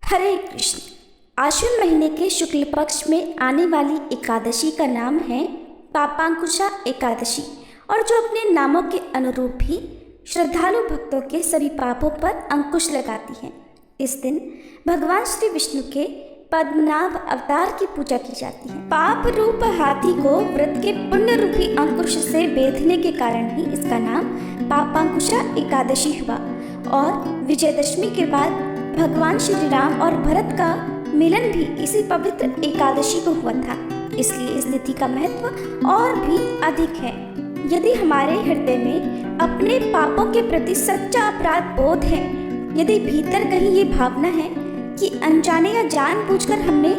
हरे कृष्ण। आश्विन महीने के शुक्ल पक्ष में आने वाली एकादशी का नाम है पापांकुशा एकादशी और जो अपने नामों के अनुरूप ही श्रद्धालु भक्तों के सभी पापों पर अंकुश लगाती है। इस दिन भगवान श्री विष्णु के पद्मनाभ अवतार की पूजा की जाती है। पाप रूप हाथी को व्रत के पुण्य रूपी अंकुश से बेधने के कारण ही इसका नाम पापांकुशा एकादशी हुआ और विजयदशमी के बाद भगवान श्री राम और भरत का मिलन भी इसी पवित्र एकादशी को हुआ था, इसलिए इस तिथि का महत्व और भी अधिक है। यदि हमारे हृदय में अपने पापों के प्रति सच्चा अपराध बोध है, यदि भीतर कहीं ये भावना है कि अनजाने या जानबूझकर हमने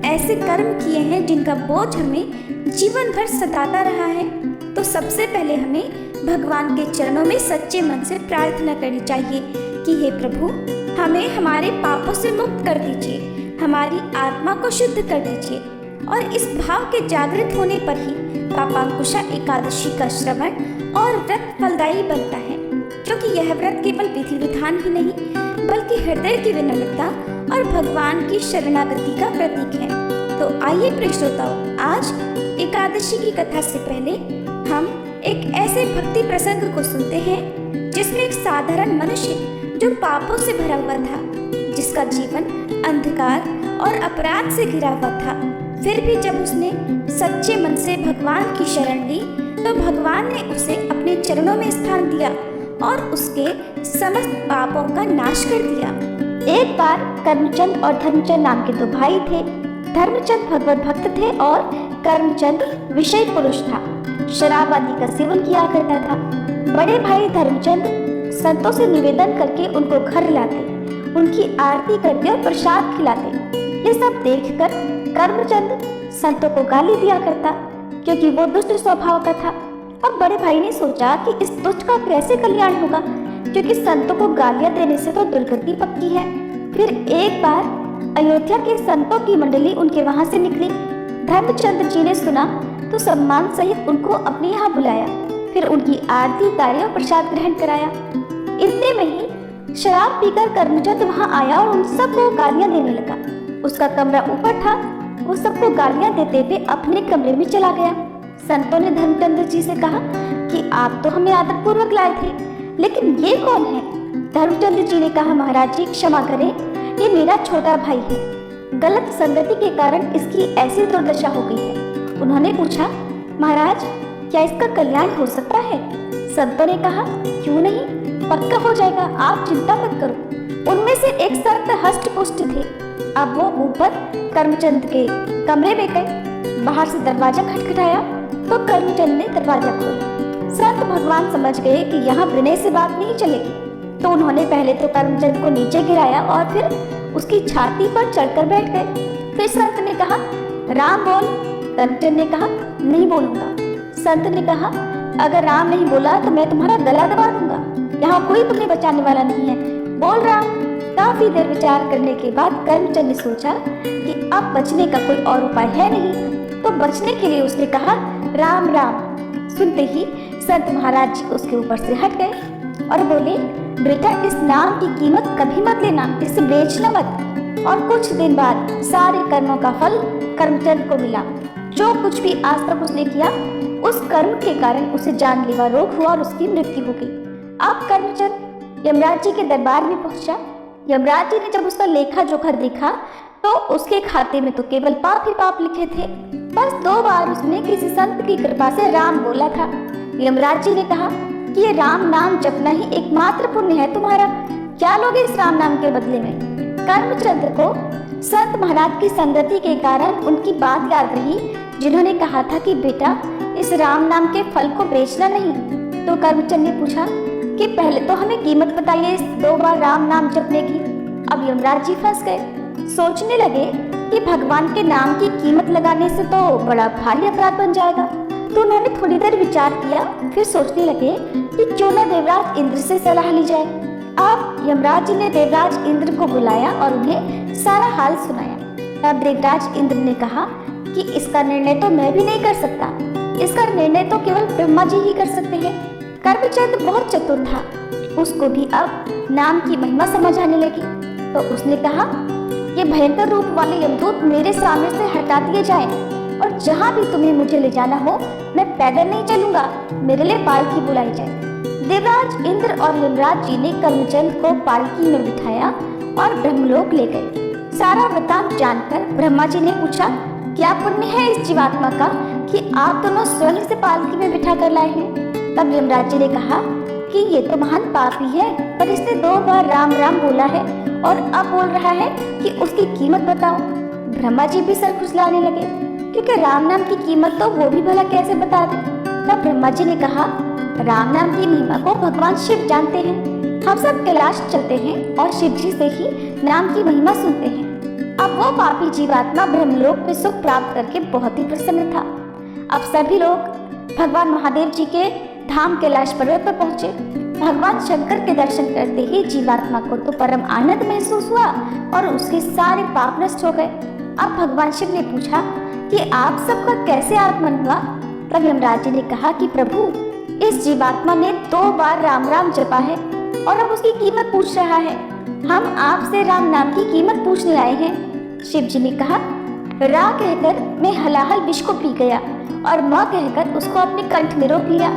ऐसे कर्म किए हैं जिनका बोझ हमें जीवन भर सताता रहा है, तो सबसे पहले हमें भगवान के चरणों में सच्चे मन से प्रार्थना करनी चाहिए कि हे प्रभु, हमें हमारे पापों से मुक्त कर दीजिए, हमारी आत्मा को शुद्ध कर दीजिए। और इस भाव के जागृत होने पर ही पापांकुशा एकादशी का श्रवण और व्रत फलदायी बनता है, क्योंकि यह व्रत केवल विधि विधान ही नहीं बल्कि हृदय की विनम्रता और भगवान की शरणागति का प्रतीक है। तो आइए प्रिय श्रोताओं, आज एकादशी की कथा से पहले हम एक ऐसे भक्ति प्रसंग को सुनते हैं जिसमें एक साधारण मनुष्य जो पापों से भरा हुआ था, जिसका जीवन अंधकार और अपराध से घिरा हुआ था, फिर भी जब उसने सच्चे मन से भगवान की शरण ली तो भगवान ने उसे अपने चरणों में स्थान दिया और उसके समस्त पापों का नाश कर दिया। एक बार कर्मचंद और धर्मचंद नाम के दो भाई थे। धर्मचंद भगवत भक्त थे और कर्मचंद विषय पुरुष था, शराब आदि का सेवन किया करता था। बड़े भाई धर्मचंद संतों से निवेदन करके उनको घर लाते, उनकी आरती करते और प्रसाद खिलाते। ये सब देखकर कर्मचंद संतों को गाली दिया करता, क्योंकि वो दुष्ट स्वभाव का था। अब बड़े भाई ने सोचा कि इस दुष्ट का कैसे कल्याण होगा, क्योंकि संतों को गालियां देने से तो दुर्गति पक्की है। फिर एक बार अयोध्या के संतों की मंडली उनके वहां से निकली। धर्मचंद जी ने सुना तो सम्मान सहित उनको अपने यहाँ बुलाया, फिर उनकी आरती उतारी और प्रसाद ग्रहण कराया। इतने में ही शराब पीकर कर्मचंद वहां आया और उन सबको गालियां देने लगा। उसका कमरा ऊपर था, वो सबको गालियां देते हुए अपने कमरे में चला गया। संतों ने धर्मचंद जी से कहा कि आप तो हमें आदर पूर्वक लाए थे, लेकिन ये कौन है? धर्मचंद जी ने कहा, महाराज जी क्षमा करें, ये मेरा छोटा भाई है। गलत संगति के कारण इसकी ऐसी दुर्दशा हो गई है। उन्होंने पूछा, महाराज क्या इसका कल्याण हो सकता है? संतों ने कहा, क्यों नहीं, पक्का हो जाएगा, आप चिंता मत करो। उनमें से एक संत हष्ट पुष्ट थे। अब वो ऊपर कर्मचंद के कमरे में गए। बाहर से दरवाजा खटखटाया तो कर्मचंद ने दरवाजा खोला। संत भगवान समझ गए कि यहाँ विनय से बात नहीं चलेगी, तो उन्होंने पहले तो कर्मचंद को नीचे गिराया और फिर उसकी छाती पर चढ़कर बैठ गए। फिर संत ने कहा, राम बोल। कर्मचंद ने कहा, नहीं बोलूंगा। संत ने कहा, अगर राम नहीं बोला तो मैं तुम्हारा गला दबा दूंगा, यहाँ कोई तुम्हें बचाने वाला नहीं है, बोल राम। काफी देर विचार करने के बाद कर्मचंद ने सोचा कि अब बचने का कोई और उपाय है नहीं, तो बचने के लिए उसने कहा, राम राम। सुनते ही संत महाराज जी उसके ऊपर से हट गए और बोले, बेटा इस नाम की कीमत कभी मत लेना, इसे बेचना मत। और कुछ दिन बाद सारे कर्मों का फल कर्मचंद को मिला। जो कुछ भी आज तक उसने किया उस कर्म के कारण उसे जानलेवा रोग हुआ और उसकी मृत्यु हो गई। अब कर्मचंद यमराज जी के दरबार में पहुंचा। यमराज जी ने जब उसका लेखा जोखा देखा तो उसके खाते में तो केवल पाप ही पाप लिखे थे। बस 2 बार उसने किसी संत की कृपा से राम बोला था। यमराज जी ने कहा कि ये राम नाम जपना ही एकमात्र पुण्य है तुम्हारा, क्या लोगे इस राम नाम के बदले में? कर्मचंद को संत महाराज की संगति के कारण उनकी बात याद रही, जिन्होंने कहा था कि बेटा इस राम नाम के फल को बेचना नहीं। तो कर्मचंद ने पूछा कि पहले तो हमें कीमत बताइए इस 2 बार राम नाम जपने की। अब यमराज जी फंस गए। सोचने लगे कि भगवान के नाम की कीमत लगाने से तो बड़ा भारी अपराध बन जाएगा। तो उन्होंने थोड़ी देर विचार किया, फिर सोचने लगे कि क्यों न देवराज इंद्र से सलाह ली जाए। अब यमराज जी ने देवराज इंद्र को बुलाया और उन्हें सारा हाल सुनाया। तब देवराज इंद्र ने कहा कि इसका निर्णय तो मैं भी नहीं कर सकता, इसका निर्णय तो केवल ब्रह्मा जी ही कर सकते हैं। कर्मचंद बहुत चतुर था, उसको भी अब नाम की महिमा समझ आने लगी। तो उसने कहा, ये भयंकर रूप वाले यमदूत मेरे सामने से हटा दिए जाएं और जहाँ भी तुम्हें मुझे ले जाना हो मैं पैदल नहीं चलूंगा, मेरे लिए पालकी बुलाई जाए। देवराज इंद्र और यमराज जी ने कर्मचंद को पालकी में बिठाया और ब्रह्मलोक ले गए। सारा वृतांत जानकर ब्रह्मा जी ने पूछा, क्या पुण्य है इस जीवात्मा का कि आप दोनों स्वयं से पालकी में बिठा कर लाए हैं? तब यमराज जी ने कहा कि ये तो महान पापी है, पर इसने 2 बार राम राम बोला है और अब बोल रहा है कि उसकी कीमत बताओ। ब्रह्मा जी भी सर खुजलाने लगे, क्योंकि राम नाम की कीमत तो वो भी भला कैसे बता दे। तब ब्रह्मा जी ने कहा, राम नाम की महिमा को भगवान शिव जानते हैं। हम सब कैलाश चलते हैं और शिव जी से ही नाम की महिमा सुनते हैं। अब वो पापी जीवात्मा ब्रह्मलोक में सुख प्राप्त करके बहुत ही प्रसन्न था। अब सभी लोग भगवान महादेव जी के धाम कैलाश पर्वत पर पहुंचे। भगवान शंकर के दर्शन करते ही जीवात्मा को तो परम आनंद महसूस हुआ और उसके सारे पाप नष्ट हो गए। अब भगवान शिव ने पूछा कि आप सबका कैसे आगमन हुआ? तब यमराज जी ने कहा कि प्रभु, इस जीवात्मा ने 2 बार राम राम जपा है और अब उसकी कीमत पूछ रहा है। हम आपसे राम नाम की कीमत पूछने आए हैं। शिव जी ने कहा, रा कहकर मैं हलाहल विष को पी गया और म कहकर उसको अपने कंठ में रोक लिया।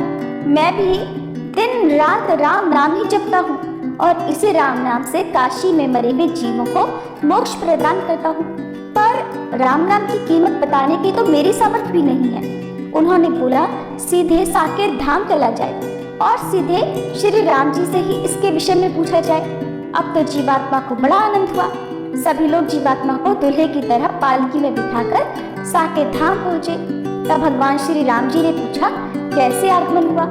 मैं भी दिन रात राम नाम ही जपता हूँ और इसी राम नाम से काशी में मरे हुए जीवों को मोक्ष प्रदान करता हूँ, पर राम नाम की कीमत बताने की तो मेरी सामर्थ्य भी नहीं है। उन्होंने बोला, सीधे साकेत धाम चला जाए और सीधे श्री राम जी से ही इसके विषय में पूछा जाए। अब तो जीवात्मा को बड़ा आनंद हुआ। सभी लोग जीवात्मा को दूल्हे की तरह पालकी में बिठाकर साकेत धाम पहुंचे। तब भगवान श्री राम जी ने पूछा, कैसे आगमन हुआ?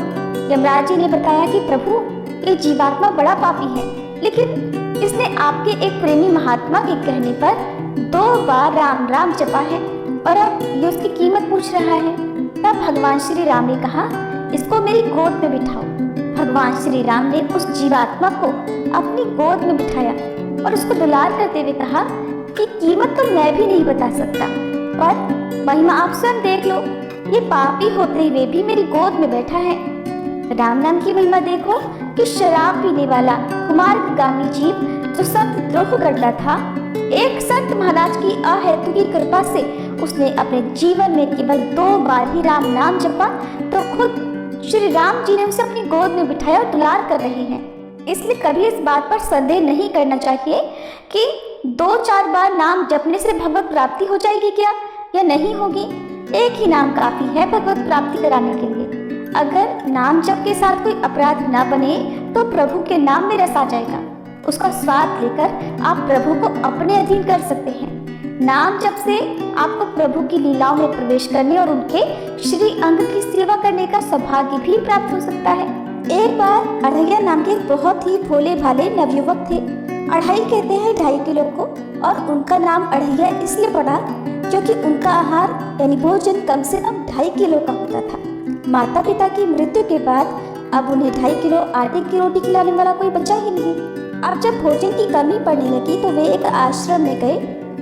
यमराज जी ने बताया कि प्रभु, ये जीवात्मा बड़ा पापी है, लेकिन इसने आपके एक प्रेमी महात्मा के कहने पर 2 बार राम राम जपा है और अब ये उसकी कीमत पूछ रहा है। तब भगवान श्री राम ने कहा, इसको मेरी गोद में बिठाओ। भगवान श्री राम ने उस जीवात्मा को अपनी गोद में बिठाया और उसको दुलार करते हुए कहा कि कीमत तो मैं भी नहीं बता सकता, पर महिमा आप स्वयं देख लो। ये पापी होते हुए भी मेरी गोद में बैठा है। राम नाम की महिमा देखो कि शराब पीने वाला कुमार्गामी जीव जो संत द्रोह करता था, एक संत महाराज की अहेतु की कृपा से उसने अपने जीवन में केवल 2 बार ही राम नाम जपा, तो खुद श्री राम जी ने उसे अपनी गोद में बिठाया और दुलार कर रहे हैं। इसलिए कभी इस बात पर संदेह नहीं करना चाहिए कि 2-4 बार नाम जपने से भगवत प्राप्ति हो जाएगी क्या या नहीं होगी। एक ही नाम काफी है भगवत प्राप्ति कराने के लिए। अगर नाम जप के साथ कोई अपराध न बने तो प्रभु के नाम में रस आ जाएगा। उसका स्वाद लेकर आप प्रभु को अपने अधीन कर सकते हैं। नाम जप से आपको प्रभु की लीलाओं में प्रवेश करने और उनके श्री अंग की सेवा करने का सौभाग्य भी प्राप्त हो सकता है। एक बार अढ़ैया नाम के बहुत ही भोले भाले नवयुवक थे। अढ़ाई कहते हैं 2.5 किलो को, और उनका नाम अढ़ैया इसलिए पड़ा क्योंकि उनका आहार यानी भोजन कम से कम 2.5 किलो का होता था। माता पिता की मृत्यु के बाद अब उन्हें 2.5 किलो आटे की रोटी खिलाने वाला कोई बचा ही नहीं। अब जब भोजन की कमी पड़ने लगी तो वे एक आश्रम में गए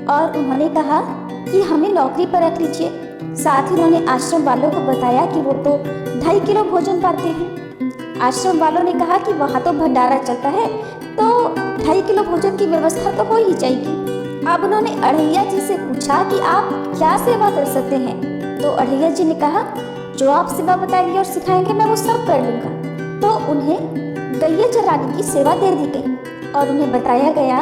और उन्होंने कहा कि हमें नौकरी पर रख लीजिए। साथ ही उन्होंने आश्रम वालों को बताया कि वो तो 2.5 किलो भोजन पाते हैं। आश्रम वालों ने कहा कि वहाँ तो भंडारा चलता है, तो 2.5 किलो भोजन की व्यवस्था तो हो ही जाएगी। अब उन्होंने अढ़ैया जी से पूछा कि आप क्या सेवा कर सकते हैं। तो अढ़ैया जी ने कहा, जो आप सेवा बताएंगे और सिखाएंगे मैं वो सब कर लूँगा। तो उन्हें गैया चराने की सेवा दे दी गई और उन्हें बताया गया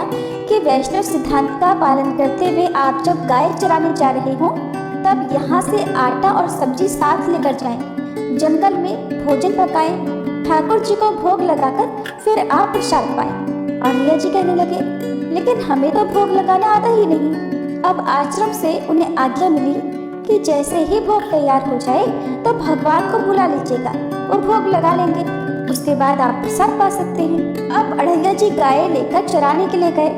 कि वैष्णव सिद्धांत का पालन करते हुए आप जब गाय चराने जा रहे हो तब यहाँ से आटा और सब्जी साथ लेकर जाएं, जंगल में भोजन पकाएं, ठाकुर जी को भोग लगाकर फिर आप प्रसाद पाएं। अढ़ैया जी कहने लगे, लेकिन हमें तो भोग लगाना आता ही नहीं। अब आश्रम से उन्हें आज्ञा मिली कि जैसे ही भोग तैयार हो जाए तो भगवान को बुला लीजिएगा, वो भोग लगा लेंगे, उसके बाद आप प्रसाद पा सकते हैं। अब अढ़ैया जी गाय लेकर चराने के लिए गए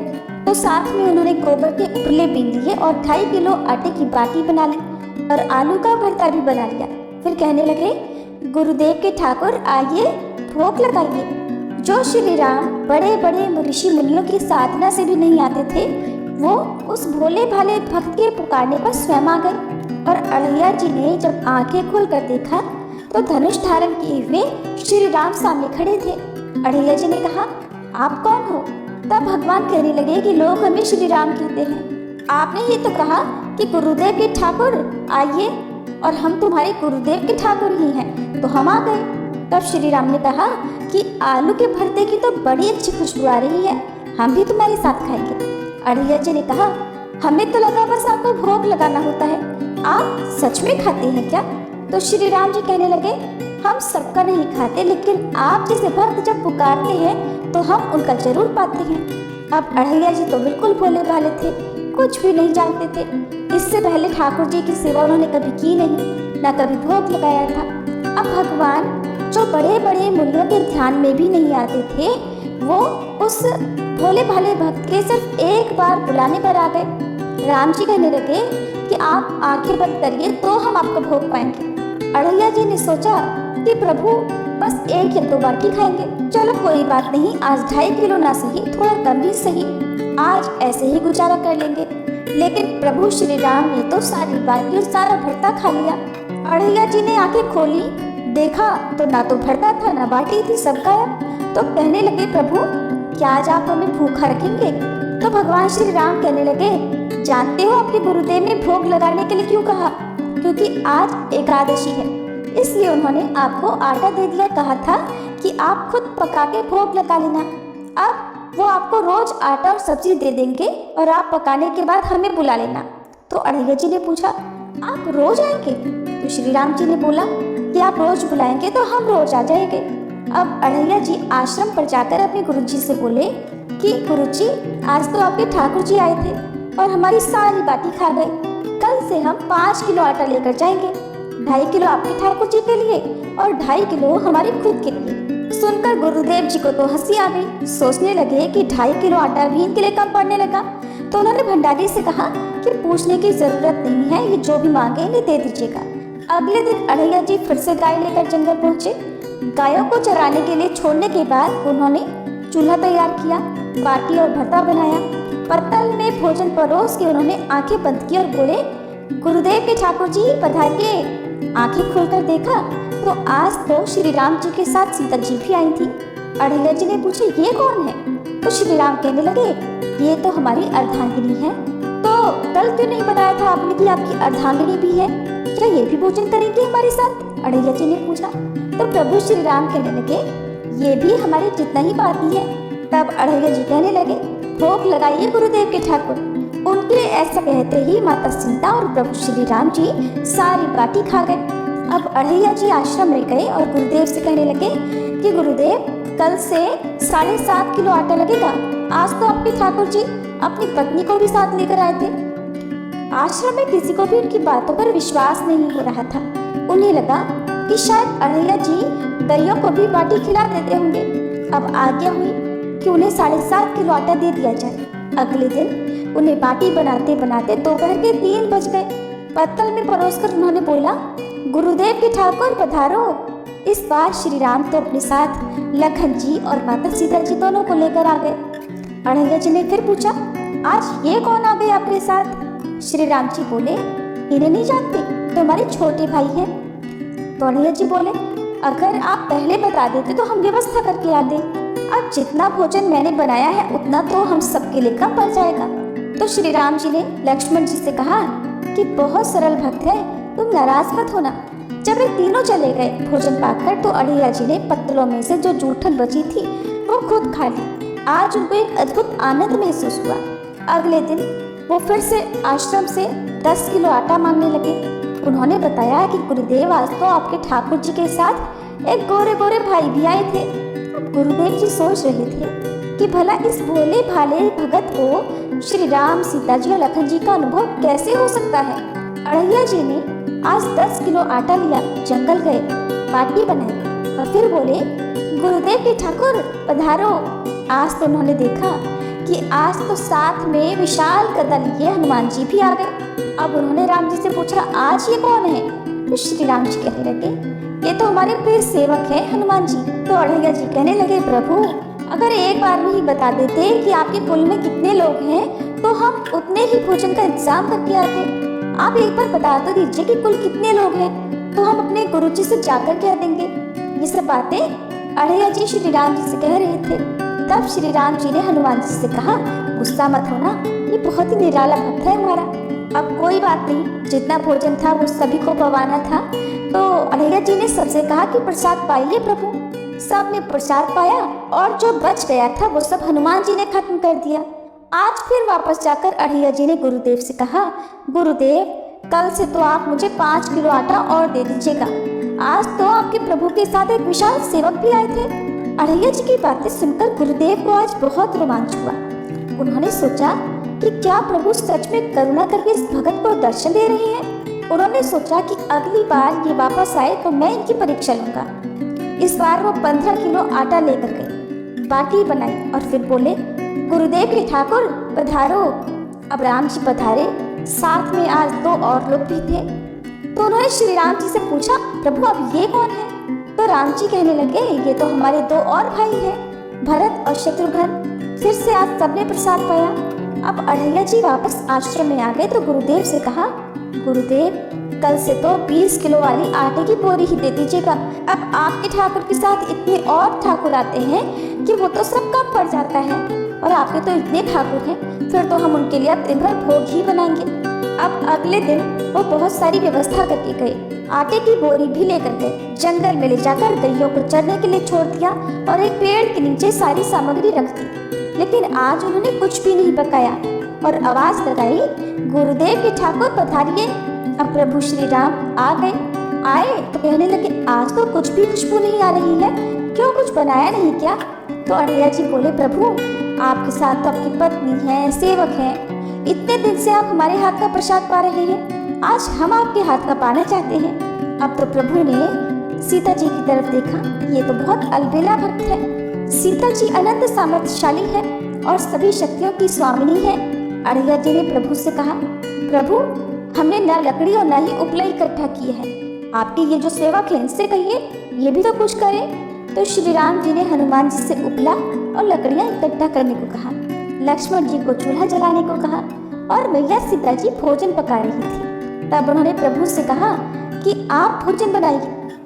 तो साथ में उन्होंने गोबर के उपले बीन लिए और 2.5 किलो आटे की बाटी बना ली और आलू का भरता भी बना लिया। फिर कहने लगे, गुरुदेव के ठाकुर आइए भोग लगाइए। जो श्री राम बड़े बड़े ऋषि मुनियों की साधना से भी नहीं आते थे, वो उस भोले भाले भक्त के पुकारने पर स्वयं आ गए। और अढ़ैया जी ने जब आंखें खोलकर देखा तो धनुष धारण किए हुए श्री राम सामने खड़े थे। अढ़ैया जी ने कहा, आप कौन हो? तब भगवान कहने लगे कि लोग हमें श्री राम कहते हैं। आपने ये तो कहा कि गुरुदेव के ठाकुर आइए, और हम तुम्हारे गुरुदेव के ठाकुर ही हैं, तो हम आ गए। तब श्री राम ने कहा कि आलू के भरते की तो बड़ी अच्छी खुशबू आ रही है, हम भी तुम्हारे साथ खाएंगे। अड़ैया जी ने कहा, हमें तो लगा बस आपको भोग लगाना होता है, आप सच में खाते हैं क्या? तो श्री राम जी कहने लगे, हम सबका नहीं खाते, लेकिन आप जैसे भक्त जब पुकारते हैं तो हम उनका जरूर पाते हैं। अब अड़ैया जी तो बिल्कुल भोले भाले थे, कुछ भी नहीं जानते थे। इससे पहले ठाकुर जी की सेवा उन्होंने कभी की नहीं, ना कभी भोग लगाया था। अब भगवान जो बड़े बड़े मूल्यों के ध्यान में भी नहीं आते थे, वो उस भोले भाले भक्त के सिर्फ एक बार बुलाने पर आ गए। राम जी कहने लगे कि आप आंखें बंद करिए तो हम आपको भोग पाएंगे। अड़ैया जी ने सोचा कि प्रभु बस 1 या 2 बाटी खाएंगे, चलो कोई बात नहीं, आज 2.5 किलो ना सही, थोड़ा कम ही सही, आज ऐसे ही गुजारा कर लेंगे। लेकिन प्रभु श्री राम ने तो सारी बाटी और सारा भरता खा लिया। अड़ैया जी ने आंखें खोली, देखा तो ना तो भरता था ना बाटी थी, सब गायब। तो कहने लगे, प्रभु क्या आज आप हमें भूखा रखेंगे? तो भगवान श्री राम कहने लगे, जानते हो आपके गुरुदेव ने भोग लगाने के लिए क्यों कहा? क्योंकि आज एकादशी है, इसलिए उन्होंने आपको आटा दे दिया, कहा था कि आप खुद पका के भोग लगा लेना। अब वो आपको रोज आटा और सब्जी दे देंगे और आप पकाने के बाद हमें बुला लेना। तो अड़ैया जी ने पूछा, आप रोज आएंगे? तो श्री राम जी ने बोला कि आप रोज बुलाएंगे तो हम रोज आ जाएंगे। अब अड़ैया जी आश्रम पर जाकर अपने गुरुजी से बोले कि गुरुजी, आज तो आपके ठाकुर जी आए थे और हमारी सारी बाटी खा गए, कल से हम 5 किलो आटा लेकर जाएंगे, 2.5 किलो आपके ठाकुर जी के लिए और 2.5 किलो हमारे खुद के लिए। सुनकर गुरुदेव जी को तो हंसी आ गई, सोचने लगे कि 2.5 किलो आटा भी इनके लिए कम पड़ने लगा। तो उन्होंने भंडारी से कहा कि पूछने की जरूरत नहीं है, ये जो भी मांगे इन्हें दे दीजिएगा। अगले दिन अड़ैया जी फिर से गाय लेकर जंगल पहुंचे। गायों को चराने के लिए छोड़ने के बाद उन्होंने चूल्हा तैयार किया, बाटी और भरता बनाया, पत्तल में भोजन परोस के उन्होंने आंखें बंद की और बोले, गुरुदेव के ठाकुर जी पधारिए। आंखें खोलकर देखा तो आज तो श्री राम जी के साथ सीता जी भी आई थी। अड़ैया जी ने पूछा, ये कौन है? तो श्री राम कहने लगे, ये तो हमारी अर्धांगिनी है। तो कल क्यों नहीं बताया था आपने कि आपकी अर्धांगिनी भी है, क्या ये भी भोजन करेंगे हमारे साथ? अड़ैया जी ने पूछा। तो प्रभु श्री राम कहने लगे, ये भी हमारे जितना ही पाती है। तब अड़ैया जी कहने लगे, भोग लगाइए गुरुदेव के ठाकुर। उनके ऐसा कहते ही माता सीता और प्रभु श्री राम जी सारी बाटी खा गए। अब अड़ैया जी आश्रम में गए और गुरुदेव से कहने लगे कि गुरुदेव, कल से 7.5 किलो आटा लगेगा। आज तो आपके ठाकुर जी अपनी पत्नी को भी साथ लेकर आए थे। आश्रम में किसी को भी उनकी बातों पर विश्वास नहीं हो रहा था। उन्हें लगा कि शायद अड़ैया जी गैयों को भी बाटी खिला देते होंगे। अब आज्ञा हुई कि उन्हें 7.5 किलो आटा दे दिया जाए। अगले दिन उन्हें बाटी बनाते बनाते दोपहर के 3 बज गए। पत्तल में परोसकर उन्होंने बोला, गुरुदेव के ठाकुर पधारो। इस बार श्री राम तो अपने साथ लखन जी और माता सीता जी दोनों को लेकर आ गए। अड़ैया जी ने फिर पूछा, आज ये कौन आ गए आपके साथ? श्री राम जी बोले, इन्हें नहीं जानते, तो हमारे छोटे भाई हैं। तो अड़ैया जी बोले, अगर आप पहले बता देते तो हम व्यवस्था करके आते। अब जितना भोजन मैंने बनाया है उतना तो हम सबके लिए कम पड़ जाएगा। तो श्री राम जी ने लक्ष्मण जी से कहा कि बहुत सरल भक्त है, तुम नाराज मत होना। जब वे तीनों चले गए भोजन पाकर, तो अड़ैया जी ने पत्तलों में से जो जूठन बची थी वो खुद खा ली। आज उनको एक अद्भुत आनंद महसूस हुआ। अगले दिन वो फिर से आश्रम से 10 किलो आटा मांगने लगे। उन्होंने बताया कि गुरुदेव, आज तो आपके ठाकुर जी के साथ एक गोरे गोरे भाई भी आए थे। अब गुरुदेव जी सोच रहे थे कि भला इस भोले भाले भगत को श्री राम, सीता जी और लखन जी का अनुभव कैसे हो सकता है। अड़ैया जी ने आज 10 किलो आटा लिया, जंगल गए, बाटी बनाई और फिर बोले, गुरुदेव के ठाकुर पधारो। आज तो उन्होंने देखा कि आज तो साथ में विशाल गदा लिए हनुमान जी भी आ गए। अब उन्होंने राम जी से पूछा, आज ये कौन है? तो श्री राम जी कहने लगे, ये तो हमारे प्रिय सेवक है हनुमान जी। तो अड़ैया जी कहने लगे, प्रभु अगर एक बार में ही बता देते कि आपके कुल में कितने लोग हैं तो हम उतने ही भोजन का इंतजाम करके आते। आप एक बार बता तो दीजिए कि कुल कितने लोग हैं, तो हम अपने गुरुजी से जाकर कह देंगे। ये सब बातें अड़ैया जी श्री राम जी से कह रहे थे। तब श्री राम जी ने हनुमान जी से कहा, गुस्सा मत होना, ये बहुत ही निराला भक्त है हमारा। अब कोई बात नहीं, जितना भोजन था वो सभी को पवाना था। तो अढ़ैया जी ने सबसे कहा कि प्रसाद पाइए प्रभु। सब ने प्रसाद पाया और जो बच गया था वो सब हनुमान जी ने खत्म कर दिया। आज फिर वापस जाकर अढ़ैया जी ने गुरुदेव से कहा, गुरुदेव कल से तो आप मुझे 5 किलो आटा और दे दीजिएगा। आज तो आपके प्रभु के साथ एक विशाल सेवक भी आए थे। अढ़ैया जी की बातें सुनकर गुरुदेव को आज बहुत रोमांच हुआ। उन्होंने सोचा कि क्या प्रभु सच में करुणा करके इस भगत को दर्शन दे रहे हैं। उन्होंने सोचा कि अगली बार ये वापस आए तो मैं इनकी परीक्षा लूंगा। इस बार वो 15 किलो आटा लेकर गए, बाटी बनाई और फिर बोले, गुरुदेव के ठाकुर पधारो। अब राम जी पधारे, साथ में आज 2 और लोग भी थे। तो उन्होंने श्री राम जी से पूछा, प्रभु अब ये कौन है? तो राम जी कहने लगे, ये तो हमारे 2 और भाई हैं, भरत और शत्रुघ्न। फिर से आज सबने प्रसाद पाया। अब अढ़ैया जी वापस आश्रम में आ गए तो गुरुदेव से कहा, गुरुदेव कल से तो 20 किलो वाली आटे की बोरी ही दे दीजिएगा। अब आपके ठाकुर के साथ इतने और ठाकुर आते हैं कि वो तो सब कम पड़ जाता है, और आपके तो इतने ठाकुर हैं, फिर तो हम उनके लिए अब दिन भर भोग ही बनाएंगे। अब अगले दिन वो बहुत सारी व्यवस्था करके गए, आटे की बोरी भी लेकर गए, जंगल में ले जाकर गैयों को चरने के लिए छोड़ दिया और एक पेड़ के नीचे सारी सामग्री रख दी। लेकिन आज उन्होंने कुछ भी नहीं पकाया और आवाज लगाई, गुरुदेव के ठाकुर पधारिए। अब प्रभु श्री राम आए तो कहने लगे, आज तो कुछ भी खुशबू नहीं आ रही है, क्यों कुछ बनाया नहीं क्या? तो अढ़ैया जी बोले, प्रभु आपके साथ तो आपकी पत्नी है, सेवक है, इतने दिन से आप हमारे हाथ का प्रसाद पा रहे हैं, आज हम आपके हाथ का पाना चाहते हैं। अब तो प्रभु ने सीता जी की तरफ देखा, ये तो बहुत अलबेला भक्त है। सीता जी अनंत सामर्थ्यशाली है और सभी शक्तियों की स्वामिनी है। अढ़ैया जी ने प्रभु से कहा, प्रभु हमने न लकड़ी और न ही उपला इकट्ठा की है, आपके ये जो सेवक है इनसे कहिए ये भी तो कुछ करें। तो श्री राम जी ने हनुमान जी से उपला और लकड़ियां इकट्ठा करने को कहा, लक्ष्मण जी को चूल्हा जलाने को कहा और मैया सीता जी भोजन पका रही थी। तब उन्होंने प्रभु से कहा कि आप भोजन बनाइए,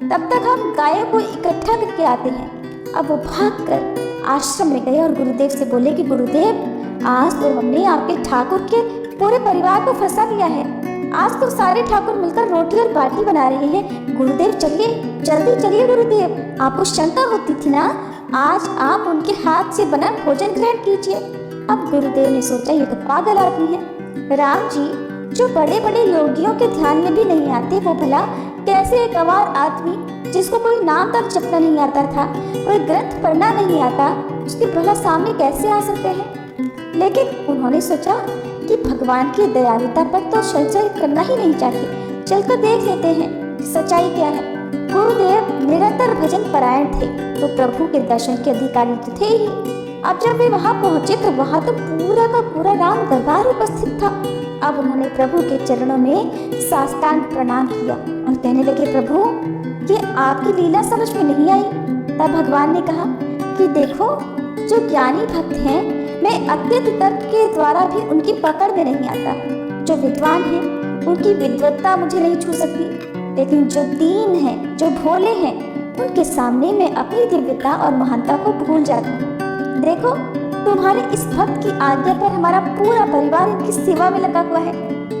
तब तक हम गायों को इकट्ठा करके आते हैं। अब वो भागकर आश्रम में गए और गुरुदेव से बोले कि गुरुदेव आज तो हमने आपके ठाकुर के पूरे परिवार को फंसा लिया है, आज तो सारे ठाकुर मिलकर रोटी और बाटी बना रहे हैं। गुरुदेव चलिए, जल्दी चलिए गुरुदेव, आपको शंका होती थी ना, आज आप उनके हाथ से बना भोजन ग्रहण कीजिए। अब गुरुदेव ने सोचा, ये तो पागल आदमी है। राम जी जो बड़े बड़े योगियों के ध्यान में भी नहीं आते, वो भला कैसे एक गंवार आदमी जिसको कोई नाम तक जपना नहीं आता था, कोई ग्रंथ पढ़ना नहीं आता, उसके भला सामने कैसे आ सकते हैं? लेकिन उन्होंने सोचा कि भगवान की दयालुता पर तो संशय करना ही नहीं चाहिए, चलकर देख लेते हैं सच्चाई क्या है। गुरुदेव निरंतर भजन परायण थे तो प्रभु के दर्शन के अधिकारी तो थे ही। अब जब वे वहां पहुंचे तो वहां तो पूरा का पूरा राम दरबार उपस्थित था। अब उन्होंने प्रभु के चरणों में साष्टांग प्रणाम किया और कहने लगे, प्रभु ये आपकी लीला समझ में नहीं आई। तब भगवान ने कहा कि देखो, जो ज्ञानी भक्त हैं मैं अत्यंत तर्क के द्वारा भी उनकी पकड़ में नहीं आता। जो विद्वान हैं उनकी विद्वत्ता मुझे नहीं छू सकती, लेकिन जो दीन हैं, जो भोले हैं, उनके सामने मैं अपनी दिव्यता और महानता को भूल जाती हूँ। देखो तुम्हारे इस भक्त की आज्ञा पर हमारा पूरा परिवार इनकी सेवा में लगा हुआ है।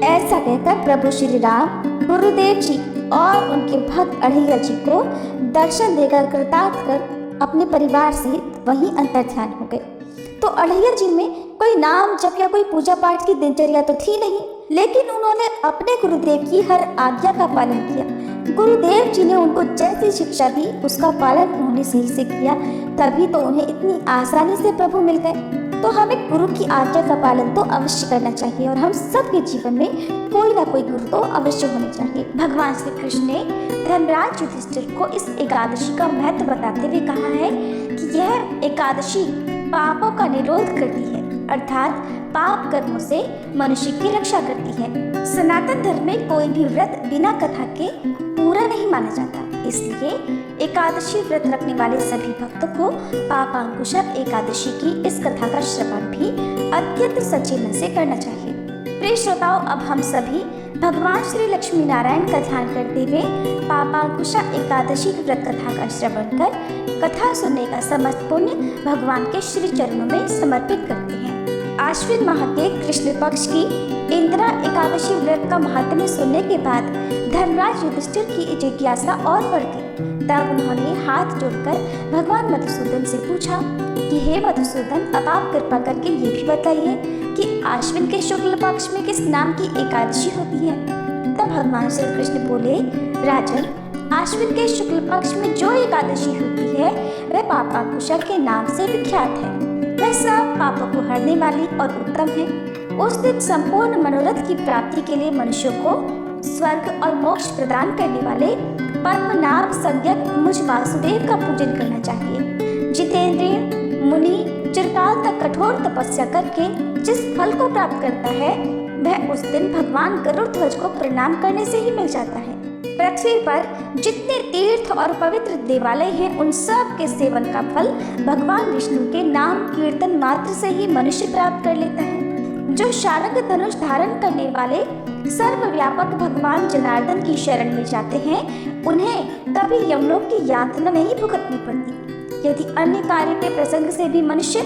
ऐसा कहकर प्रभु श्री राम गुरुदेव जी और उनके भक्त अढ़ैया जी को दर्शन देकर कृतार्थ कर अपने परिवार सहित वहीं अंतर्ध्यान हो गए। तो अढ़ैया जी में कोई नाम जप या कोई पूजा पाठ की दिनचर्या तो थी नहीं, लेकिन उन्होंने अपने गुरुदेव की हर आज्ञा का पालन किया। गुरुदेव जी ने उनको जैसी शिक्षा दी उसका पालन उन्होंने सही से किया, तभी तो उन्हें इतनी आसानी से प्रभु मिल गए। तो हमें गुरु की आज्ञा का पालन तो अवश्य करना चाहिए और हम सबके जीवन में कोई ना कोई गुरु तो अवश्य होने चाहिए। भगवान श्री कृष्ण ने धर्मराज युधिष्ठिर को इस एकादशी का महत्व बताते हुए कहा है कि यह एकादशी पापों का निरोध करती है, अर्थात पाप कर्मों से मनुष्य की रक्षा करती है। सनातन धर्म में कोई भी व्रत बिना कथा के पूरा नहीं माना जाता, इसलिए एकादशी व्रत रखने वाले सभी भक्तों को पापांकुशा एकादशी की इस कथा का श्रवण भी अत्यंत सच्चे मन से करना चाहिए। प्रिय श्रोताओं, अब हम सभी भगवान श्री लक्ष्मी नारायण का ध्यान करते हुए पापांकुशा एकादशी की व्रत कथा का श्रवण कर कथा सुनने का समस्त पुण्य भगवान के श्री चरणों में समर्पित करते हैं। आश्विन माह के कृष्ण पक्ष की इंदिरा एकादशी व्रत का महात्म्य सुनने के बाद धर्मराज युधिष्ठिर की जिज्ञासा और बढ़ गई। तब उन्होंने हाथ जोड़कर भगवान मधुसूदन से पूछा कि हे मधुसूदन, अब आप कृपा करके ये भी बताइए कि आश्विन के शुक्ल पक्ष में किस नाम की एकादशी होती है। तब भगवान श्री कृष्ण बोले, राजन, आश्विन के शुक्ल पक्ष में जो एकादशी होती है वह पापांकुशा के नाम से विख्यात है। वह सब पापों को हरने वाली और उत्तम है। उस दिन संपूर्ण मनोरथ की प्राप्ति के लिए मनुष्यों को स्वर्ग और मोक्ष प्रदान करने वाले पद्मनाभ संज्ञक मुझ वासुदेव का पूजन करना चाहिए। जितेंद्रिय मुनि चिरकाल तक कठोर तपस्या करके जिस फल को प्राप्त करता है वह उस दिन भगवान गरुड़ ध्वज को प्रणाम करने से ही मिल जाता है। पृथ्वी पर जितने तीर्थ और पवित्र देवालय हैं उन सब के सेवन का फल भगवान विष्णु के नाम कीर्तन मात्र से ही मनुष्य प्राप्त कर लेता है। जो शारंग धनुष धारण करने वाले सर्वव्यापक भगवान जनार्दन की शरण में जाते हैं उन्हें कभी यमलोक की यातना नहीं भुगतनी पड़ती। यदि अन्य कार्य के प्रसंग से भी मनुष्य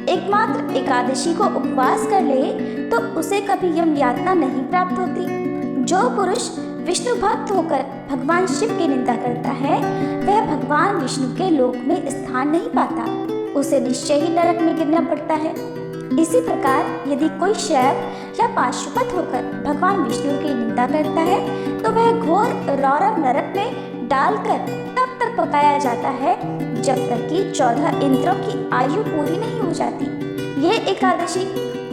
एकमात्र एकादशी को उपवास कर ले तो उसे कभी यम यातना नहीं प्राप्त होती। जो पुरुष विष्णु भक्त होकर भगवान शिव की निंदा करता है वह भगवान विष्णु के लोक में स्थान नहीं पाता, उसे निश्चय ही नरक में गिरना पड़ता है। इसी प्रकार यदि कोई शैव या पाशुपत होकर भगवान विष्णु की निंदा करता है तो वह घोर रौरव नरक में डालकर तब तक पकाया जाता है जब तक कि 14 इंद्रों की आयु पूरी नहीं हो जाती। ये एकादशी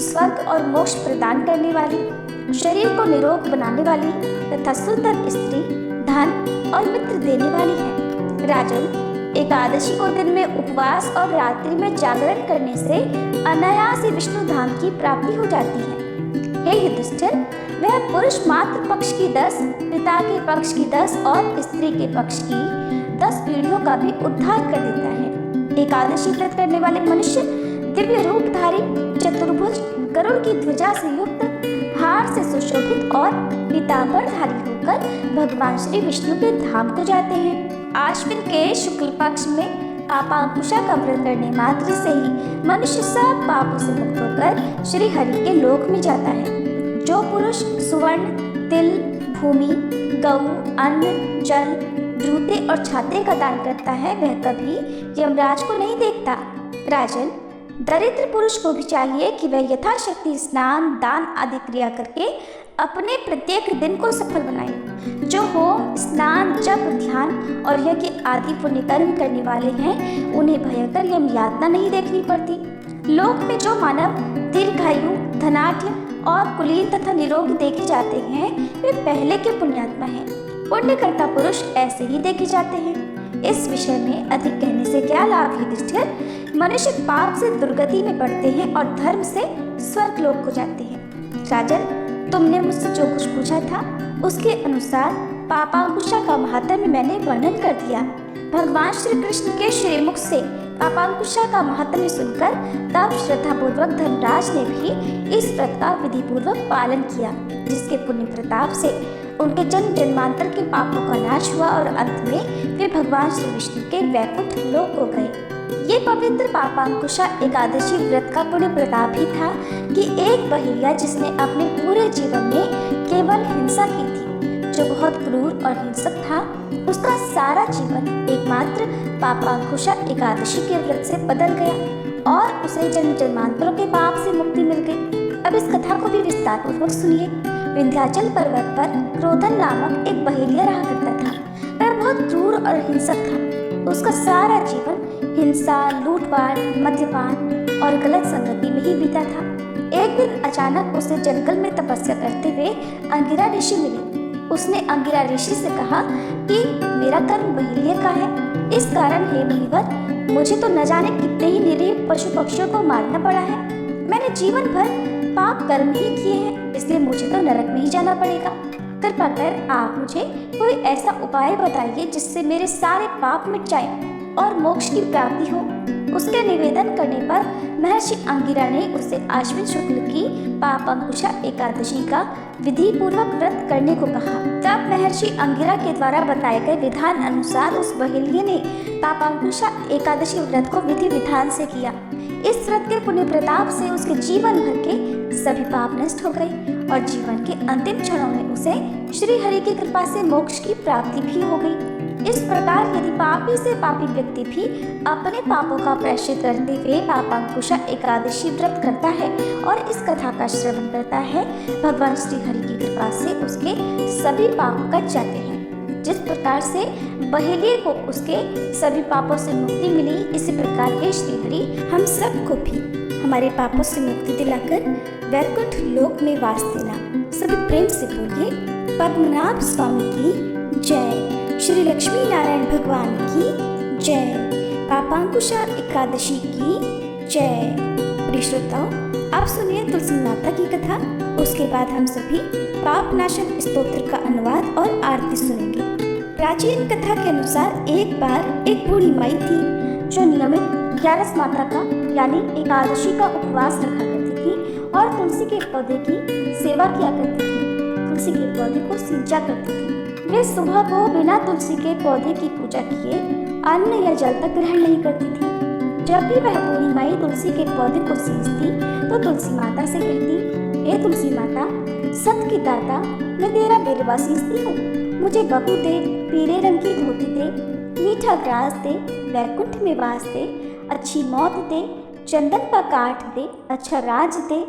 स्वर्ग और मोक्ष प्रदान करने वाली, शरीर को निरोग बनाने वाली तथा सुंदर स्त्री, धन और मित्र देने वाली है। राजन, एकादशी को दिन में उपवास और रात्रि में जागरण करने से अनायास ही विष्णु धाम की प्राप्ति हो जाती है। हे युधिष्ठिर, वह पुरुष मात्र पक्ष की 10, पिता के पक्ष की 10 और स्त्री के पक्ष की 10 पीढ़ियों का भी उद्धार कर देता है। एकादशी व्रत करने वाले मनुष्य दिव्य रूपधारी, चतुर्भुज, गरुड़ की ध्वजा से युक्त, हार से सुशोभित और पीतांबरधारी होकर भगवान श्री विष्णु के धाम को जाते हैं। आश्विन के शुक्ल पक्ष में पापांकुशा का व्रत करने मात्र से ही मनुष्य सब पापों से मुक्त होकर श्री हरि के लोक में जाता है। जो पुरुष सुवर्ण, तिल, भूमि, गौ, अन्न, जल, जूते और छाते का दान करता है वह कभी यमराज को नहीं देखता। राजन, दरिद्र पुरुष को भी चाहिए कि वह यथाशक्ति स्नान, दान आदि क्रिया करके अपने प्रत्येक दिन को सफल बनाए। जो होम, स्नान, जप, ध्यान और यज्ञ आदि पुण्य कर्म करने वाले हैं उन्हें भयंकर यम यातना नहीं देखनी पड़ती। लोक में जो मानव दीर्घायु, धनाढ्य और कुलीन तथा निरोगी देखे जाते हैं वे पहले के पुण्यात्मा हैं। पुण्यकर्ता पुरुष ऐसे ही देखे जाते हैं। इस विषय में अधिक कहने से क्या लाभ युधिष्ठिर। मनुष्य पाप से दुर्गति में पड़ते हैं और धर्म से स्वर्ग लोक को जाते हैं। राजन, तुमने मुझसे जो कुछ पूछा था उसके अनुसार पापांकुशा का महात्म्य मैंने वर्णन कर दिया। भगवान श्री कृष्ण के श्रीमुख से पापांकुशा का महात्म्य सुनकर तब श्रद्धापूर्वक धर्मराज ने भी इस व्रत का विधि पूर्वक पालन किया, जिसके पुण्य प्रताप से उनके जन्म जन्मांतर के पापों का नाश हुआ और अंत में वे भगवान श्री विष्णु के वैकुंठ लोक हो गए। ये पवित्र पापांकुशा एकादशी व्रत का पुण्य प्रताप ही था कि एक बहिरिया जिसने अपने पूरे जीवन में केवल हिंसा की थी, जो बहुत क्रूर और हिंसक था, उसका सारा जीवन एकमात्र पापांकुशा एकादशी के व्रत से बदल गया और उसे जन्म जन्मांतरों के पाप से मुक्ति मिल गई। अब इस कथा को भी विस्तार पूर्वक सुनिए। विंध्याचल पर्वत पर क्रोधन नामक एक बहेलिया रहा करता था। वह बहुत क्रूर और हिंसक था। उसका सारा जीवन हिंसा, लूटपाट, मद्यपान और गलत संगति में ही बीता था। एक दिन अचानक उसे जंगल में तपस्या करते हुए अंगिरा ऋषि मिले। उसने अंगिरा ऋषि से कहा कि मेरा कर्म बहेलिया का है, इस कारण हे मुनिवर, मुझे तो न जाने कितने ही निरीह पशु पक्षियों को मारना पड़ा है। मैंने जीवन भर पाप कर्म ही किए हैं, इसलिए मुझे तो नरक में ही जाना पड़ेगा। कृपा कर आप मुझे कोई ऐसा उपाय बताइए जिससे मेरे सारे पाप मिट जाएं और मोक्ष की प्राप्ति हो। उसके निवेदन करने पर महर्षि अंगिरा ने उसे आश्विन शुक्ल की पापांकुशा एकादशी का विधि पूर्वक व्रत करने को कहा। तब महर्षि अंगिरा के द्वारा बताए गए विधान अनुसार उस बहेलिये ने पापांकुशा एकादशी व्रत को विधि विधान से किया। इस व्रत के पुण्य प्रताप से उसके जीवन भर के सभी पाप नष्ट हो गए और जीवन के अंतिम क्षणों में उसे श्री हरि की कृपा से मोक्ष की प्राप्ति भी हो गई। इस प्रकार यदि पापी से पापी व्यक्ति भी अपने पापों का प्रायश्चित करते हुए पापांकुशा एकादशी व्रत करता है और इस कथा का श्रवण करता है, भगवान श्री हरि की कृपा से उसके सभी पाप कट जाते हैं। जिस प्रकार से बहेलिये को उसके सभी पापों से मुक्ति मिली, इसी प्रकार के श्री हरि हम सबको भी हमारे पापों से मुक्ति दिलाकर वैकुंठ लोक में वास देना। सभी प्रेम से बोलिए पद्मनाभ स्वामी की जय, श्री लक्ष्मी नारायण भगवान की जय, पापांकुशा एकादशी की जय। प्रिय श्रोताओ, आप सुनिए तुलसी माता की कथा। उसके बाद हम सभी पाप नाशक स्तोत्र का अनुवाद और आरती सुनेंगे। प्राचीन कथा के अनुसार एक बार एक बूढ़ी माई थी जो नियमित 11 माता का यानी एकादशी का उपवास रखा करती थी और तुलसी के पौधे की सेवा किया करती थी। तुलसी के पौधे को सिंचा करती थी। वे सुबह को बिना तुलसी के पौधे की पूजा किए अन्न या जल तक ग्रहण नहीं करती थी। जब भी वह बूढ़ी माई तुलसी के पौधे को सींचती तो तुलसी माता से कहती, हे तुलसी माता, सत की दाता, मैं तेरा बेलवा सींचती हूँ, मुझे बहू दे, पीले रंग की धोती दे, मीठा ग्रास दे, वैकुंठ में वास दे, अच्छी मौत दे, चंदन का काठ दे, अच्छा राज दे,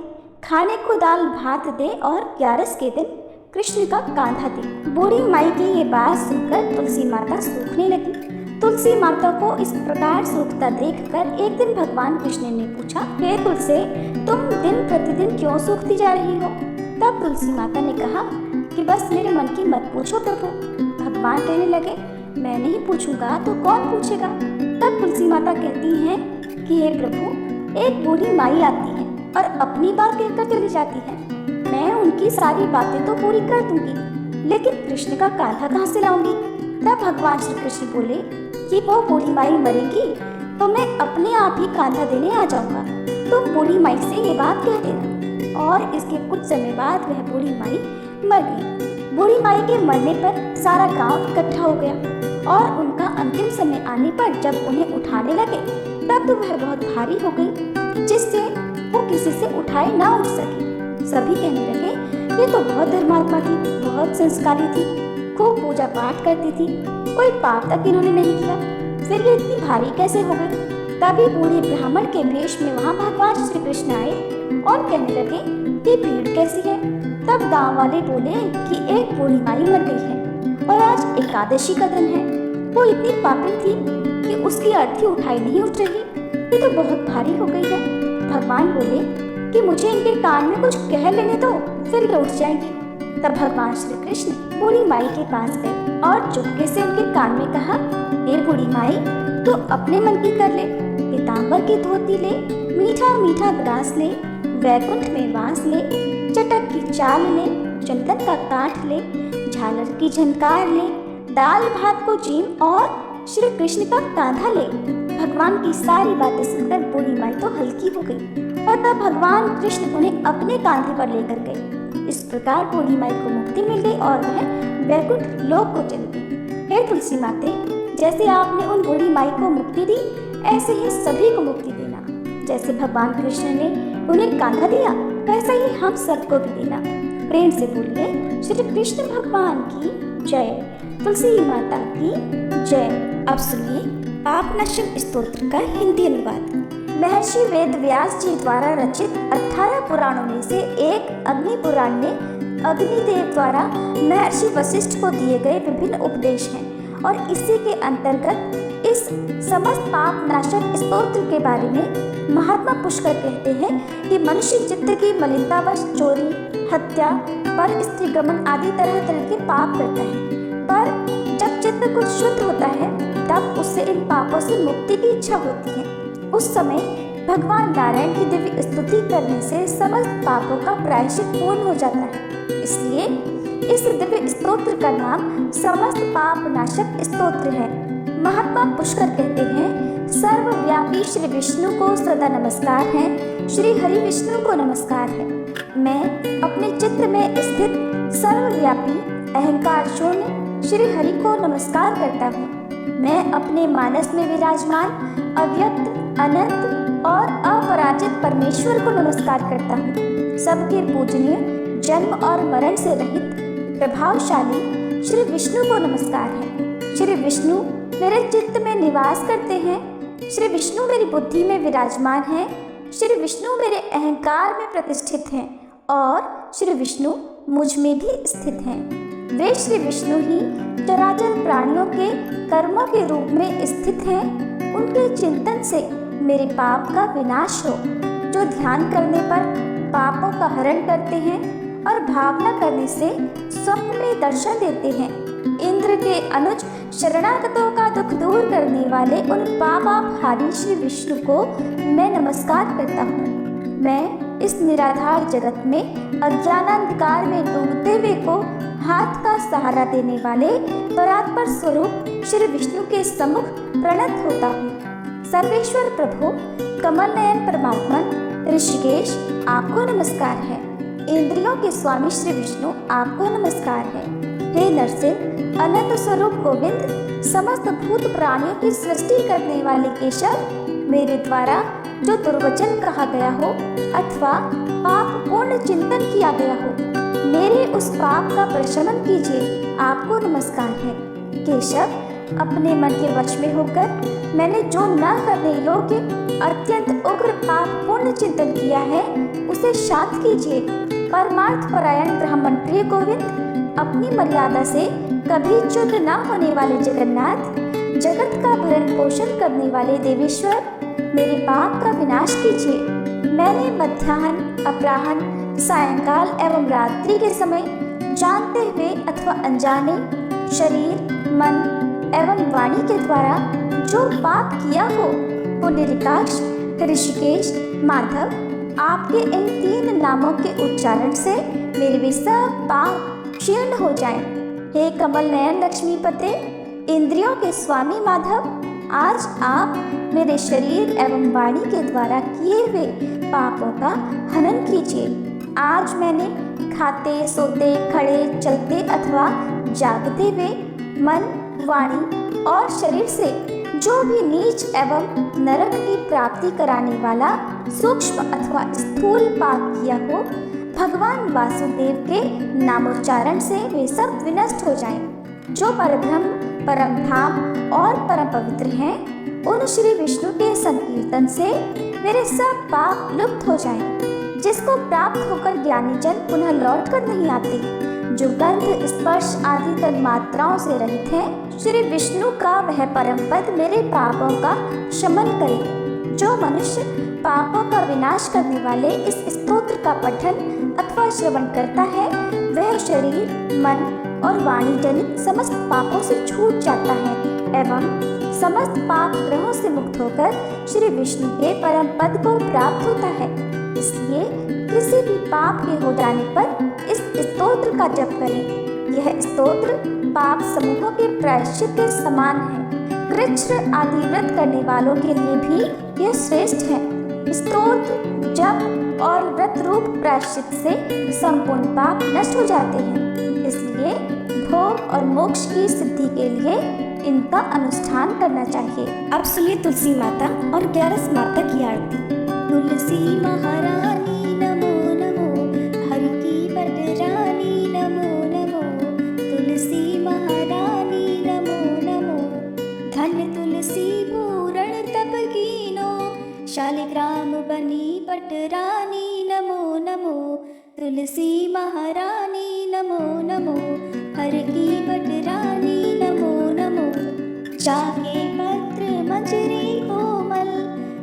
खाने को दाल भात दे और 11 के दिन कृष्ण का कांधा दे। बूढ़ी माई की ये बात सुनकर तुलसी माता सूखने लगी। तुलसी माता को इस प्रकार सूखता देखकर एक दिन भगवान कृष्ण ने पूछा, हे तुलसी, तुम दिन प्रतिदिन क्यों सूखती जा रही हो? तब तुलसी माता ने कहा कि बस मेरे मन की मत पूछो प्रभु। भगवान कहने लगे, मैं नहीं पूछूंगा तो कौन पूछेगा? तब तुलसी माता कहती हैं कि हे प्रभु, एक बूढ़ी माई आती है और अपनी बात कहकर चली जाती है। मैं उनकी सारी बातें तो पूरी कर दूंगी, लेकिन कृष्ण का कांधा कहाँ से लाऊंगी? तब भगवान श्री कृष्ण बोले कि वो बूढ़ी माई मरेगी तो मैं अपने आप ही कांधा देने आ जाऊंगा, तुम बूढ़ी माई से ये बात कह देना। और इसके कुछ समय बाद वह बूढ़ी माई मर गई। बूढ़ी माई के मरने पर सारा गांव इकट्ठा हो गया और उनका अंतिम समय आने पर जब उन्हें उठाने लगे तब तो वह बहुत भारी हो गई, जिससे वो किसी से उठाए ना उठ सके। सभी कहने लगे, ये तो बहुत धर्मात्मा थी, बहुत संस्कारी थी, खूब पूजा पाठ करती थी, कोई पाप तक इन्होंने नहीं किया, फिर ये इतनी भारी कैसे हो गई? तभी बूढ़े ब्राह्मण के भेष में वहाँ भगवान श्री कृष्ण आए और कहने लगे कि भीड़ कैसी है? तब गांव वाले बोले कि एक बूढ़ी माई मर गई है और आज एकादशी का दिन है। वो इतनी पापी थी कि उसकी अर्थी उठाई नहीं उठ रही, ये तो बहुत भारी हो गई है। भगवान बोले कि मुझे इनके कान में कुछ कह लेने दो, फिर ये उठ जाएंगी। तब भगवान श्री कृष्ण बूढ़ी माई के पास गए और चुपके से उनके कान में कहा, हे बूढ़ी माई, तो अपने मन की कर ले, पीताम्बर की धोती ले, मीठा मीठा ग्रास ले, वैकुंठ में वास ले, चटक की चाल ले, चंदन का काठ ले, झालर की झनकार ले, दाल भात को जीम और श्री कृष्ण का कांधा ले। भगवान की सारी बातें सुनकर बूढ़ी माई तो हल्की हो गई और तब भगवान कृष्ण उन्हें अपने कांधे पर लेकर गए। इस प्रकार बूढ़ी माई को मुक्ति मिल गई और वह वैकुंठ लोक को चली गई। हे तुलसी माते, जैसे आपने उन बूढ़ी माई को मुक्ति दी, ऐसे ही सभी को मुक्ति देना। जैसे भगवान कृष्ण ने उन्हें कांधा दिया, वैसा ही हम सबको भी देना। प्रेम से बोलिए श्री कृष्ण भगवान की जय, तुलसी माता की जय। अब सुनिए पाप नाशक स्तोत्र का हिंदी अनुवाद। महर्षि वेद व्यास जी द्वारा रचित 18 पुराणों में से एक अग्नि पुराण में अग्निदेव द्वारा महर्षि वशिष्ठ को दिए गए विभिन्न उपदेश हैं और इसी के अंतर्गत इस समस्त पाप नाशक स्तोत्र के बारे में महात्मा पुष्कर कहते हैं कि मनुष्य चित्त की मलिनतावश चोरी, हत्या, पर स्त्री गमन आदि तरह तरह के पाप करता है, पर जब चित्त कुछ शुद्ध होता है तब उससे इन पापों से मुक्ति की इच्छा होती है। उस समय भगवान नारायण की दिव्य स्तुति करने से समस्त पापों का प्रायश्चित पूर्ण हो जाता है। इसलिए इस दिव्य स्तोत्र का नाम समस्त पाप नाशक स्तोत्र है। महात्मा पुष्कर कहते हैं, सर्वव्यापी श्री विष्णु को सदा नमस्कार है, श्री हरि विष्णु को नमस्कार है। मैं अपने चित्त में स्थित सर्वव्यापी अहंकार शून्य श्री हरि को नमस्कार करता हूँ। मैं अपने मानस में विराजमान अव्यक्त, अनंत और अपराजित परमेश्वर को नमस्कार करता हूँ। सबके पूजनीय, जन्म और मरण से रहित प्रभावशाली श्री विष्णु को नमस्कार है। श्री विष्णु मेरे चित्त में निवास करते हैं। श्री विष्णु मेरी बुद्धि में विराजमान है। श्री विष्णु मेरे अहंकार में प्रतिष्ठित हैं और श्री विष्णु मुझ में भी स्थित हैं। वे श्री विष्णु ही चराचर प्राणियों के कर्मों के रूप में स्थित हैं। उनके चिंतन से मेरे पाप का विनाश हो। जो ध्यान करने पर पापों का हरण करते हैं और भावना करने से स्वप्न में दर्शन देते हैं। इंद्र के अनुज शरणागतों का दुख दूर करने वाले उन पापहारी श्री विष्णु को मैं नमस्कार करता हूँ। मैं इस निराधार जगत में अज्ञानांधकार में डूबते हुए को हाथ का सहारा देने वाले परात्पर स्वरूप श्री विष्णु के सम्मुख प्रणत होता हूँ। सर्वेश्वर प्रभु, कमल नयन परमात्मा ऋषिकेश, आपको नमस्कार है। इंद्रियों के स्वामी श्री विष्णु, आपको नमस्कार है। हे नरसिंह, अनंत स्वरूप गोविंद, समस्त भूत प्राणियों की सृष्टि करने वाले केशव, मेरे द्वारा जो दुर्वचन कहा गया हो अथवा पाप पूर्ण चिंतन किया गया हो, मेरे उस पाप का प्रशमन कीजिए, आपको नमस्कार है। केशव, अपने मन के वश में होकर मैंने जो न करने योग्य अत्यंत उग्र पाप पूर्ण चिंतन किया है, उसे शांत कीजिए। परमार्थ परायण ब्राह्मण प्रिय गोविंद, अपनी मर्यादा से कभी च्युत न होने वाले जगन्नाथ, जगत का भरण पोषण करने वाले देवेश्वर, मेरे पाप का विनाश कीजिए। मैंने मध्याह्न, अपराह्न, सायंकाल एवं रात्रि के समय जानते हुए अथवा अनजाने शरीर, मन एवं वाणी के द्वारा जो पाप किया हो, पुंडरीकाक्ष, ऋषिकेश, माधव, आपके इन 3 नामों के उच्चारण से मेरे वे सब पाप क्षीण हो जाएं। हे कमल नयन लक्ष्मीपते, इंद्रियों के स्वामी माधव, आज आप मेरे शरीर एवं वाणी के द्वारा किए हुए पापों का हनन कीजिए। आज मैंने खाते, सोते, खड़े, चलते अथवा जागते हुए मन, वाणी और शरीर से जो भी नीच एवं नरक की प्राप्ति कराने वाला सूक्ष्म अथवा स्थूल पाप किया हो, भगवान वासुदेव के नामोच्चारण से वे सब विनष्ट हो जाएं। जो परब्रह्म, परम धाम और परम पवित्र हैं, उन श्री विष्णु के संकीर्तन से मेरे सब पाप लुप्त हो जाएं। जिसको प्राप्त होकर ज्ञानी जन पुनः लौट कर नहीं आते, जो गंध, स्पर्श आदि तन मात्राओं से रहित है, श्री विष्णु का वह परम पद मेरे पापों का शमन करे। जो मनुष्य पापों का विनाश करने वाले इस स्तोत्र का पठन अथवा श्रवण करता है, वह शरीर, मन और वाणी जनित समस्त पापों से छूट जाता है एवं समस्त पाप ग्रहों से मुक्त होकर श्री विष्णु के परम पद को प्राप्त होता है। इसलिए किसी भी पाप के हो जाने पर इस स्तोत्र का जप करें। यह स्तोत्र पाप समूहों के प्रायश्चित के समान है। कृच्छ्र आदि व्रत करने वालों के लिए भी यह श्रेष्ठ है। स्तोत्र, जप और व्रत रूप प्रायश्चित से संपूर्ण पाप नष्ट हो जाते हैं। इसलिए भोग और मोक्ष की सिद्धि के लिए इनका अनुष्ठान करना चाहिए। अब सुनिए तुलसी माता और 11 माता की आरती। तुलसी महारानी नमो नमो, हरि की बटरानी नमो नमो, तुलसी महारानी नमो नमो। धन तुलसी पूरण तप कीनो, शालिग्राम बनी पटरानी नमो नमो, तुलसी महारानी नमो नमो, हरि की बटरानी नमो नमो। चाके पत्र मंजरी कोमल,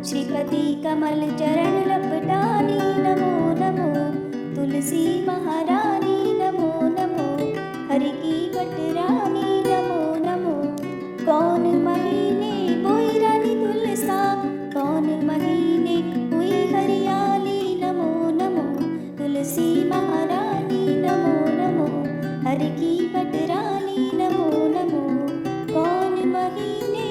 श्रीपति कमल चरण लपटानी नमो नमो, तुलसी महारानी नमो नमो, हरि की बटरानी नमो नमो। कौन महीने बोई रानी तुलसा, कौन महीने हुई हरियाली नमो नमो, तुलसी महारानी नमो नमो, हरि की बटरानी नमो नमो। कौन महीने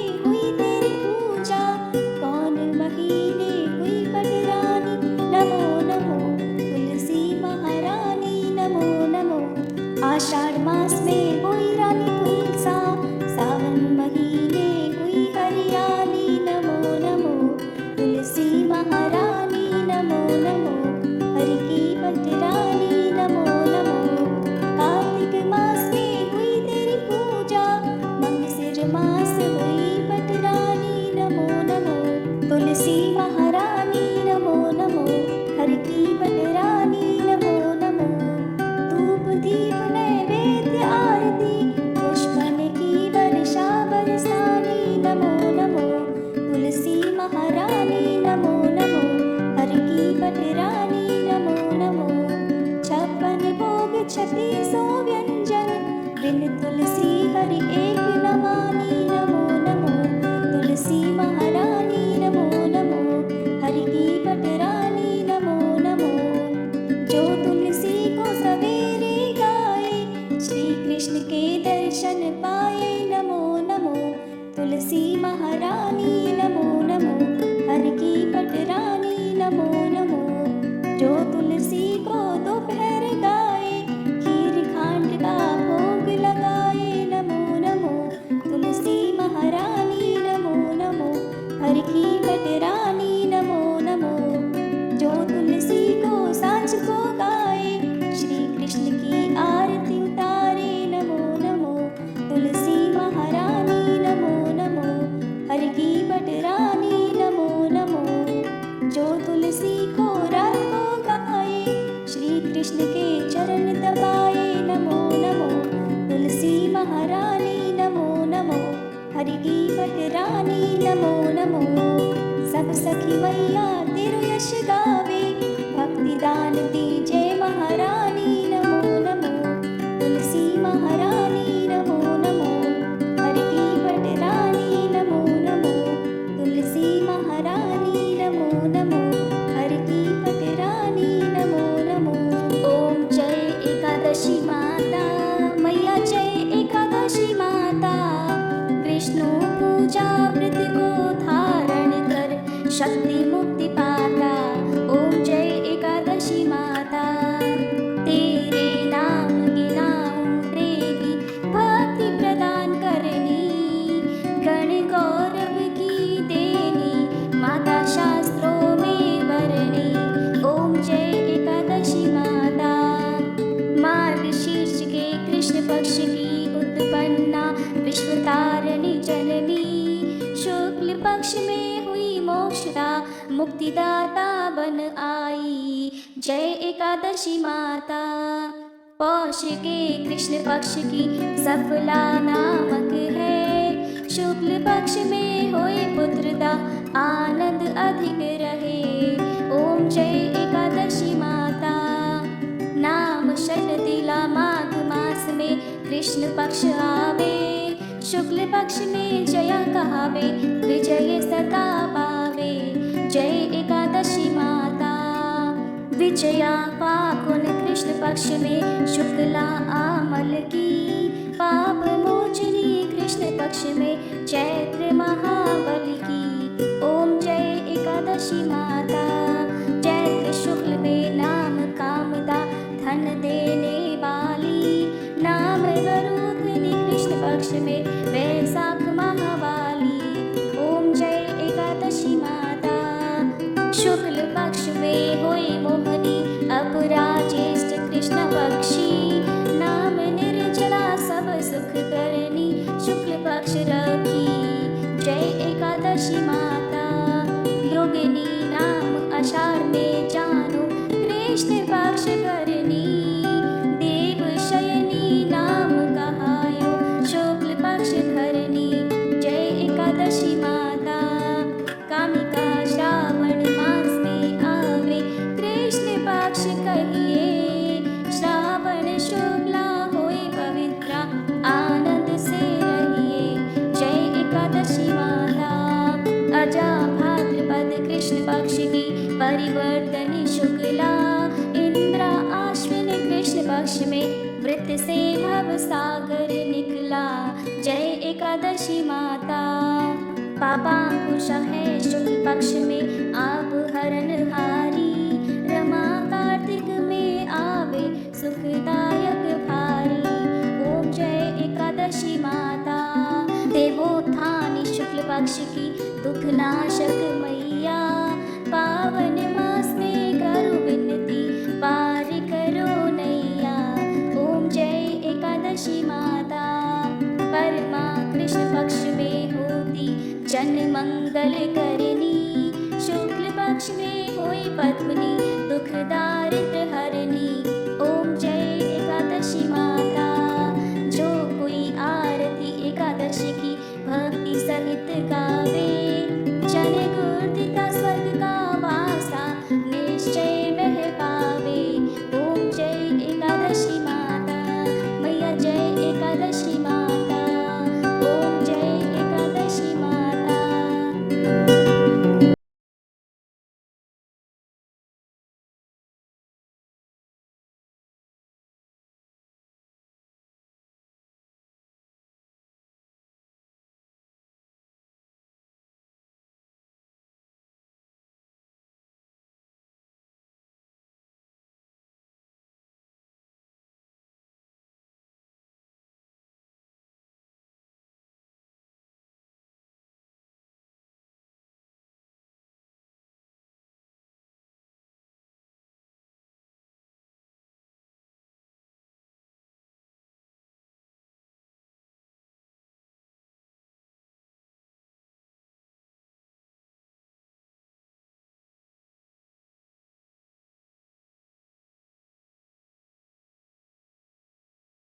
आषाढ़ मास में बोई रानी तुलसा, सावन महीने हुई हरियाली। नमो नमो तुलसी महारानी, नमो नमो हरि की पटरानी। नमो नमो कार्तिक मास में हुई तेरी पूजा, मंगसिर मास हुई पटरानी। नमो नमो तुलसी महारानी, नमो नमो हरि की पटरानी। नमो नमो धूप दीप नैवेद्य आरती, पुष्पन की वर्षा बरसानी। नमो नमो तुलसी महारानी, नमो नमो हरि की पटरानी। नमो नमो छप्पन भोग 3600 व्यंजन, बिन तुलसी हरि एक न मानी। नमो नमो तुलसी महारानी, नमो नमो हरि की पटरानी। नमो नमो जो तुलसी को सवेरे गाए, श्री कृष्ण के दर्शन पाए। नमो नमो तुलसी महारानी, नमो नमो हरि की पटरानी। नमो नमो जो तुलसी को दोपहर गाए, खीर खांड का भोग लगाए। नमो नमो तुलसी महारानी, नमो नमो हरि की पटरानी। नमो नमो जो तुलसी को सांझ को गाए, श्री कृष्ण की आरती उतारे। नमो नमो तुलसी महारानी, नमो नमो हरि की पटरानी। नमो नमो जो तुलसी को रात को गाए, श्री कृष्ण के चरण दबाए। नमो नमो तुलसी महारानी, नमो नमो हरि की पटरानी। नमो नमो सब सखी मैया तेरु यश गावे, भक्ति दान दीजे महारानी। नमो नमो तुलसी महारानी, नमो नमो हरि की पटरानी। नमो नमो तुलसी महारानी, नमो नमो हरि की पटरानी। नमो नमो ओम जय एकादशी माता, मैया जय एकादशी माता। विष्णु पूजा व्रत को धारण कर, शक्ति मुक्ति पाता। ओम जय एकादशी माता, तेरे नाम गिनाऊं देवी, भक्ति प्रदान करनी। गण गौरव की देनी, माता शास्त्रों में वरनी। ओम जय एकादशी माता, मार्गशीर्ष के कृष्ण पक्ष की उत्पन्ना, विश्वतारिणी जननी। शुक्ल पक्ष में हुई मोक्षदा, मुक्तिदाता बन आई। जय एकादशी माता, पौष के कृष्ण पक्ष की सफला नामक है। शुक्ल पक्ष में होए पुत्रदा, आनंद अधिक रहे। ओम जय एकादशी माता, नाम षटतिला माघ मास में कृष्ण पक्ष आवे। शुक्ल पक्ष में जया कहावे, विजय सदा पावे। जय एकादशी माता, विजया फागुन कृष्ण पक्ष में शुक्ला आमल की। पाप मोचनी कृष्ण पक्ष में चैत्र महाबल की। ओम जय एकादशी माता, चैत्र शुक्ल में नाम कामदा, धन देने वाली। नाम वरुधनी कृष्ण पक्ष में वैशाख महावाली। ओम जय एकादशी माता, शुक्ल पक्ष में होई मोहनी, अपराजेष्ठ कृष्ण पक्षी। नाम निर्जला सब सुख करनी, शुक्ल पक्ष रखी। जय एकादशी माता, योगिनी नाम आषाढ़ में जानो, कृष्ण पक्ष करनी। देव शयनी नाम कहायो, शुक्ल पक्ष धरनी। जय एकादशी माता, कामिका श्रावण मास में आवे, कृष्ण पक्ष कहिए। श्रावण शुक्ला होए पवित्रा, आनंद से रहिए। जय एकादशी माता, अजा भाद्रपद कृष्ण पक्ष की परिवर्तनी शुक्ला। इंद्रा आश्विन कृष्ण पक्ष में वृत से भव सागर निकला। जय एकादशी माता, पापांकुश है शुक्ल पक्ष में आप हरण हारी। रमा कार्तिक में आवे सुखदायक भारी। पक्ष की दुख नाशक मैया, पावन मास में करो विनती, पार करो नैया। ओम जय एकादशी माता, परमा कृष्ण पक्ष में होती, जन मंगल करनी, शुक्ल पक्ष में हुई पद्मिनी, दुख दारिद्र हरनी।